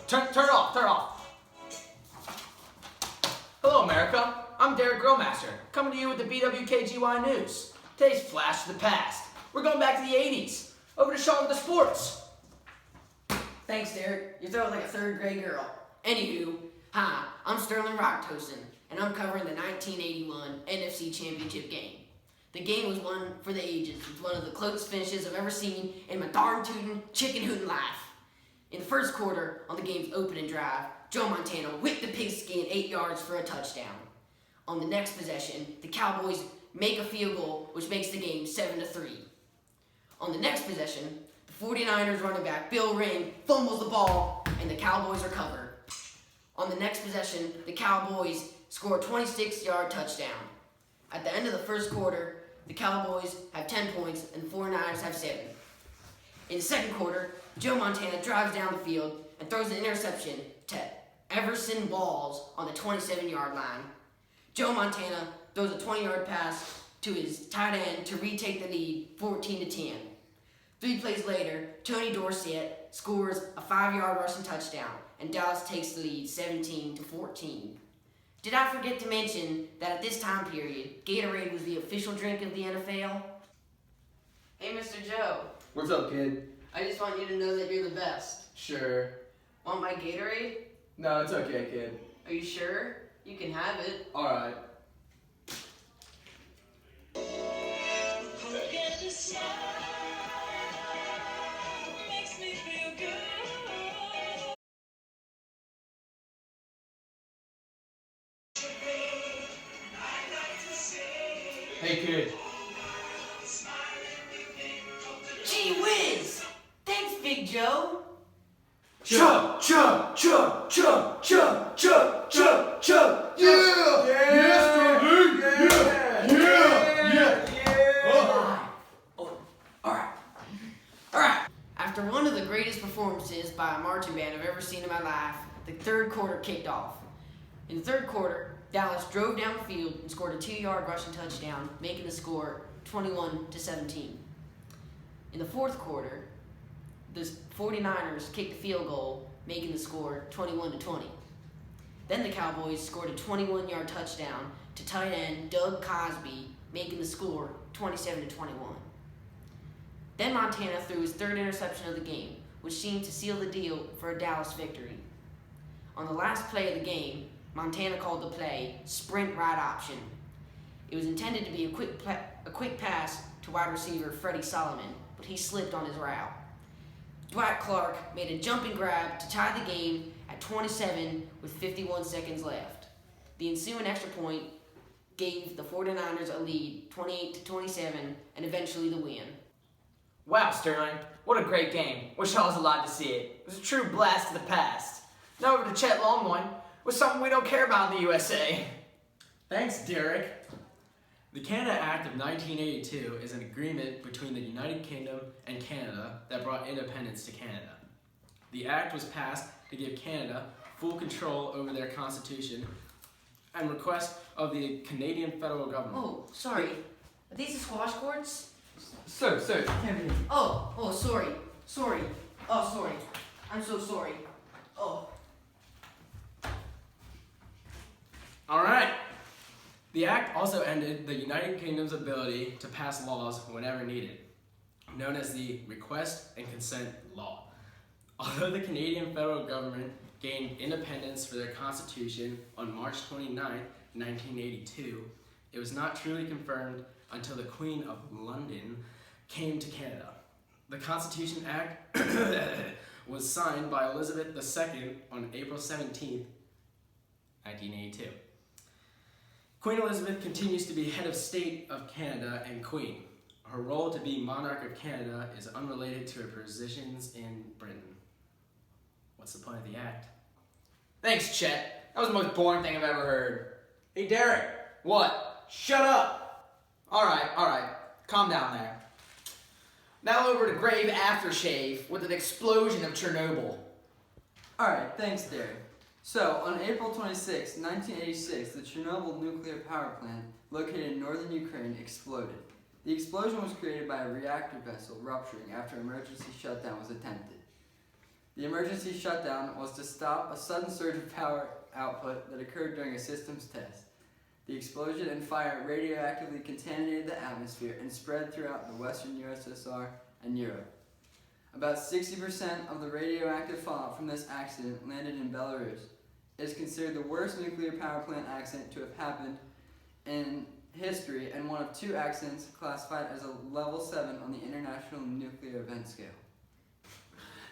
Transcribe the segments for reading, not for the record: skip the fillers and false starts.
Turn it off. Hello, America. I'm Derek Grillmaster, coming to you with the BWKGY News. Today's Flash to the Past. We're going back to the 80s. Over to Sean with the sports. Thanks, Derek. You're throwing like a third grade girl. Anywho, hi, I'm Sterling Rocktosen, and I'm covering the 1981 NFC Championship game. The game was one for the ages. It was one of the closest finishes I've ever seen in my darn tootin' chicken hootin' life. In the first quarter, on the game's opening drive, Joe Montana whipped the pigskin 8 yards for a touchdown. On the next possession, the Cowboys make a field goal, which makes the game 7-3. On the next possession, the 49ers running back Bill Ring fumbles the ball, and the Cowboys recover. On the next possession, the Cowboys score a 26-yard touchdown. At the end of the first quarter, the Cowboys have 10 points and the 49ers have 7. In the second quarter, Joe Montana drives down the field and throws an interception to Everson Balls on the 27-yard line. Joe Montana throws a 20-yard pass to his tight end to retake the lead 14-10. 3 plays later, Tony Dorsett scores a 5-yard rushing touchdown, and Dallas takes the lead 17-14. Did I forget to mention that at this time period, Gatorade was the official drink of the NFL? Hey, Mr. Joe. What's up, kid? I just want you to know that you're the best. Sure. Want my Gatorade? No, it's okay, kid. Are you sure? You can have it. Alright. Hey, kid. Gee whiz! Thanks, Big Joe. Chug, chug, chug, chug, chug, chug, chug, chug. Yeah! Alright. After one of the greatest performances by a marching band I've ever seen in my life, the third quarter kicked off. In the third quarter, Dallas drove down the field and scored a 2-yard rushing touchdown, making the score 21-17. In the fourth quarter, the 49ers kicked the field goal, making the score 21-20. Then the Cowboys scored a 21-yard touchdown to tight end Doug Cosby, making the score 27-21. Then Montana threw his third interception of the game, which seemed to seal the deal for a Dallas victory. On the last play of the game, Montana called the play sprint right option. It was intended to be a quick pass to wide receiver Freddie Solomon, but he slipped on his route. Dwight Clark made a jumping grab to tie the game at 27 with 51 seconds left. The ensuing extra point gave the 49ers a lead 28-27 and eventually the win. Wow, Sterling. What a great game. Wish I was alive to see it. It was a true blast to the past. Now over to Chet Longwood with something we don't care about in the USA. Thanks, Derek. The Canada Act of 1982 is an agreement between the United Kingdom and Canada that brought independence to Canada. The act was passed to give Canada full control over their constitution and request of the Canadian federal government. Oh, sorry. Are these the squash courts? Sir, can't be. Oh, sorry. Oh, sorry. I'm so sorry. Oh. Alright. The act also ended the United Kingdom's ability to pass laws whenever needed, known as the Request and Consent Law. Although the Canadian federal government gained independence for their constitution on March 29, 1982, it was not truly confirmed until the Queen of London came to Canada. The Constitution Act was signed by Elizabeth II on April 17, 1982. Queen Elizabeth continues to be head of state of Canada and Queen. Her role to be monarch of Canada is unrelated to her positions in Britain. What's the point of the act? Thanks, Chet. That was the most boring thing I've ever heard. Hey, Derek. What? Shut up. Alright. Calm down there. Now over to Grave Aftershave with an explosion of Chernobyl. Alright, thanks, Derek. So, on April 26, 1986, the Chernobyl nuclear power plant, located in northern Ukraine, exploded. The explosion was created by a reactor vessel rupturing after emergency shutdown was attempted. The emergency shutdown was to stop a sudden surge of power output that occurred during a systems test. The explosion and fire radioactively contaminated the atmosphere and spread throughout the western USSR and Europe. About 60% of the radioactive fallout from this accident landed in Belarus. It is considered the worst nuclear power plant accident to have happened in history and one of 2 accidents classified as a level 7 on the International Nuclear Event Scale.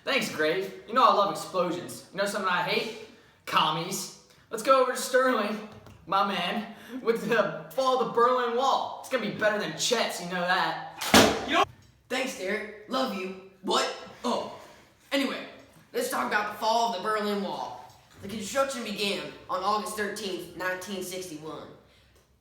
Thanks, Grave. You know I love explosions. You know something I hate? Commies. Let's go over to Sterling, my man, with the fall of the Berlin Wall. It's gonna be better than Chet's, you know that. Thanks, Derek. Love you. What? Oh. Anyway, let's talk about the fall of the Berlin Wall. The construction began on August 13th, 1961.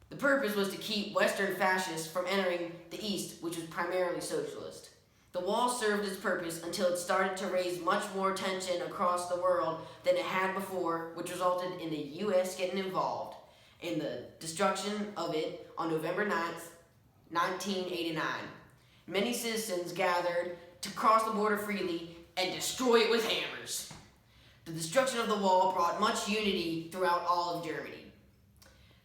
The purpose was to keep Western fascists from entering the East, which was primarily socialist. The wall served its purpose until it started to raise much more tension across the world than it had before, which resulted in the U.S. getting involved in the destruction of it on November 9th, 1989. Many citizens gathered to cross the border freely and destroy it with hammers. The destruction of the wall brought much unity throughout all of Germany.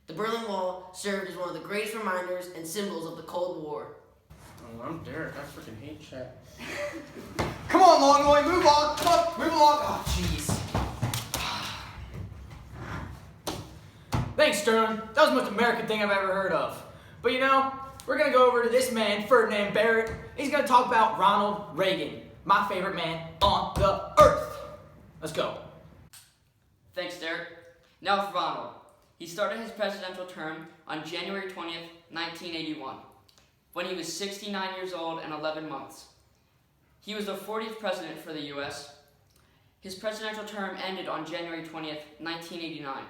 The Berlin Wall served as one of the greatest reminders and symbols of the Cold War. Oh, I'm Derek. I freaking hate Chet. Come on, Longoy, move on. Come on, move along. Oh, jeez. Thanks, Sterling. That was the most American thing I've ever heard of. But you know, we're gonna go over to this man, Ferdinand Barrett. He's gonna talk about Ronald Reagan, my favorite man on the earth. Let's go. Thanks, Derek. Now for Ronald. He started his presidential term on January 20th, 1981, when he was 69 years old and 11 months. He was the 40th president for the U.S. His presidential term ended on January 20th, 1989.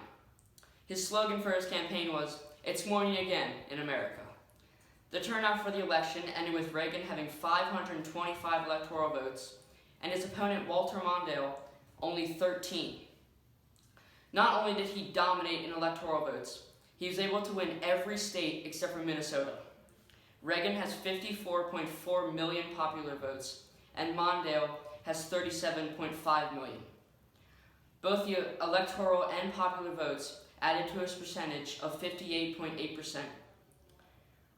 His slogan for his campaign was, "It's morning again in America." The turnout for the election ended with Reagan having 525 electoral votes, and his opponent Walter Mondale only 13. Not only did he dominate in electoral votes, he was able to win every state except for Minnesota. Reagan has 54.4 million popular votes, and Mondale has 37.5 million. Both the electoral and popular votes added to his percentage of 58.8%.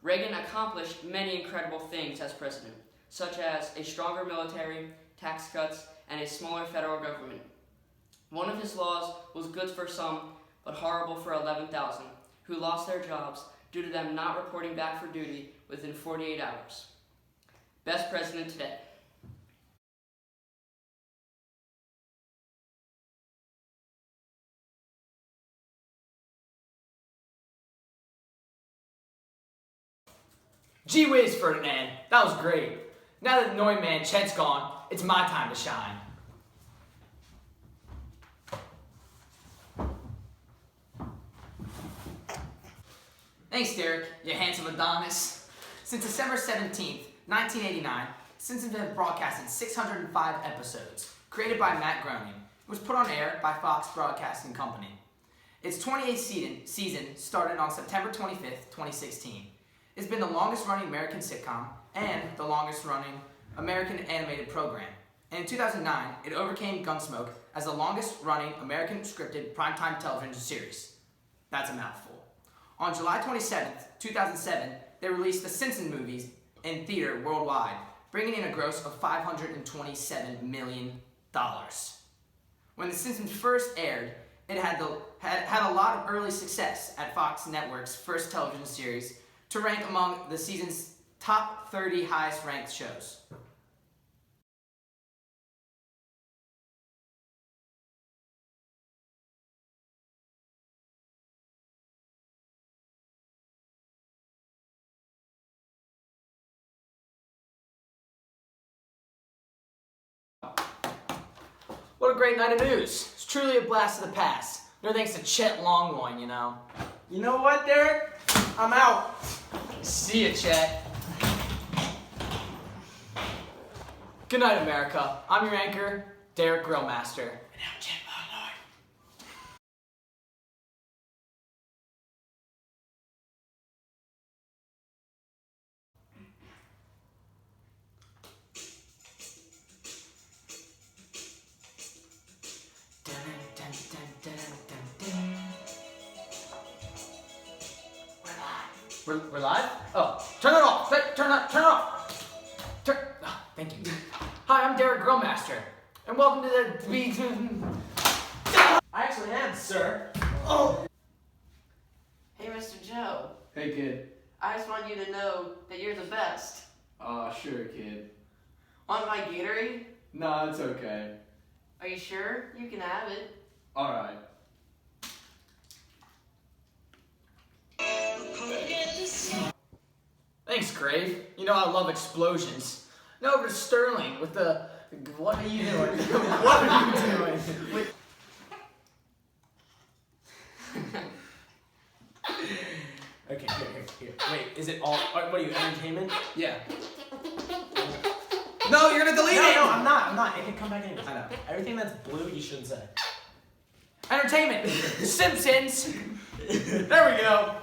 Reagan accomplished many incredible things as president, such as a stronger military, tax cuts, and a smaller federal government. One of his laws was good for some, but horrible for 11,000, who lost their jobs due to them not reporting back for duty within 48 hours. Best president today. Gee whiz, Ferdinand. That was great. Now that the annoying man Chet's gone, it's my time to shine. Thanks, Derek, you handsome Adonis. Since December 17th, 1989, Simpsons have broadcasted 605 episodes, created by Matt Groening. It was put on air by Fox Broadcasting Company. Its 28th season started on September 25th, 2016. It's been the longest-running American sitcom and the longest-running American animated program. And in 2009, it overcame Gunsmoke as the longest-running American scripted primetime television series. That's a mouthful. On July 27th, 2007, they released the Simpsons movies in theater worldwide, bringing in a gross of $527 million. When The Simpsons first aired, it had a lot of early success at Fox Network's first television series to rank among the season's top 30 highest-ranked shows. What a great night of news. It's truly a blast of the past. No thanks to Chet Longloin, you know. You know what, Derek? I'm out. See ya, Chet. Good night, America. I'm your anchor, Derek Grillmaster. And I'm Chet Longloin. We're live? Oh, turn it off. Turn it off. Thank you. Hi, I'm Derek Grillmaster, and welcome to the I actually am, sir. Hey, Mr. Joe. Hey, kid. I just want you to know that you're the best. Sure, kid. Want my Gatorade? Nah, it's okay. Are you sure? You can have it. Alright. Thanks, Grave. You know I love explosions. Now over to Sterling with the. What are you doing? What are you doing? With... Okay, here. Wait, is it all? What are you, entertainment? Yeah. No, you're gonna delete it. No, I'm not. It can come back in. I know. Everything that's blue, you shouldn't say. Entertainment. Simpsons. There we go.